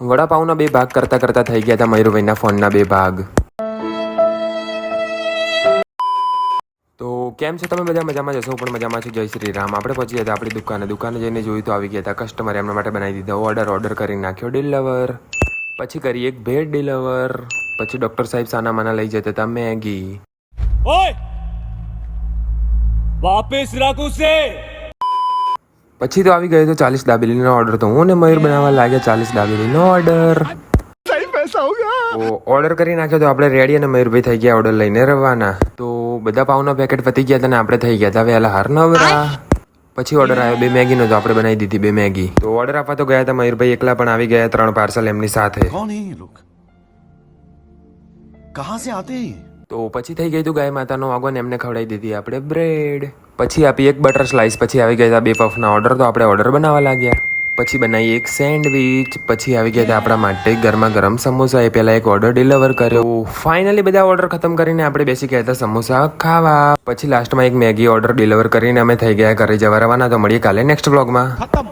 વડાપાઉના 2 ભાગ કરતા કરતા થઈ ગયા હતા મયુરભાઈના ફોનના 2 ભાગ. તો કેમ છો તમે બધા? મજામાં જશો? હું પણ મજામાં છું. જય શ્રી રામ. આપણે પહોંચી ગયા હતા આપણી દુકાને જઈને જોયું તો આવી ગયા હતા કસ્ટમર, એમના માટે બનાવી દીધો ઓર્ડર કરી નાખ્યો ડિલિવર. પછી કરી એક ભેળ ડિલિવર. પછી ડૉક્ટર સાહેબ સાના માના લઈ જતા હતા મેગી. ઓય વાપસ રાખો સે. પછી તો આવી ગયો તો 40 દાબેલીનો ઓર્ડર. તો હું ને મયુર બનાવવા લાગ્યા 40 દાબેલીનો ઓર્ડર. સહી પૈસા હો ગયા. તો ઓર્ડર કરી નાખ્યો તો આપણે રેડી અને મયુરભાઈ થઈ ગયા ઓર્ડર લઈને રવાના. તો બધા પાઉના પેકેટ પતી ગયા હતા ને આપણે થઈ ગયા હતા વહેલા હાર નવરા. પછી ઓર્ડર આવ્યો 2 મેગીનો, તો આપણે બનાવી દીધી 2 મેગી. તો ઓર્ડર આપવા તો ગયા હતા મયુરભાઈ એકલા, પણ આવી ગયા 3 પાર્સલ એમની સાથે. कौन है ये लोग? कहाँ से आते हैं? તો પછી થઈ ગઈ તું ગાય માતાનો આગો ને એમને ખવડાવી દીધી આપણે બ્રેડ. પછી આપી એક બટર સ્લાઇસ. પછી આવી ગયા 2 પફના ઓર્ડર, તો આપણે ઓર્ડર બનાવવા લાગ્યા. પછી બનાવી એક સેન્ડવીચ. પછી આવી ગયા આપણા માટે ગરમા ગરમ સમોસા. એ પહેલા એક ઓર્ડર ડિલિવર કર્યો. ફાઇનલી બધા ઓર્ડર ખતમ કરીને આપણે બેસી ગયા હતા સમોસા ખાવા. પછી લાસ્ટમાં એક મેગી ઓર્ડર ડિલિવર કરીને અમે થઈ ગયા ઘરે જવા રવાના. તો મળીએ કાલે નેક્સ્ટ વ્લોગમાં. खत्म.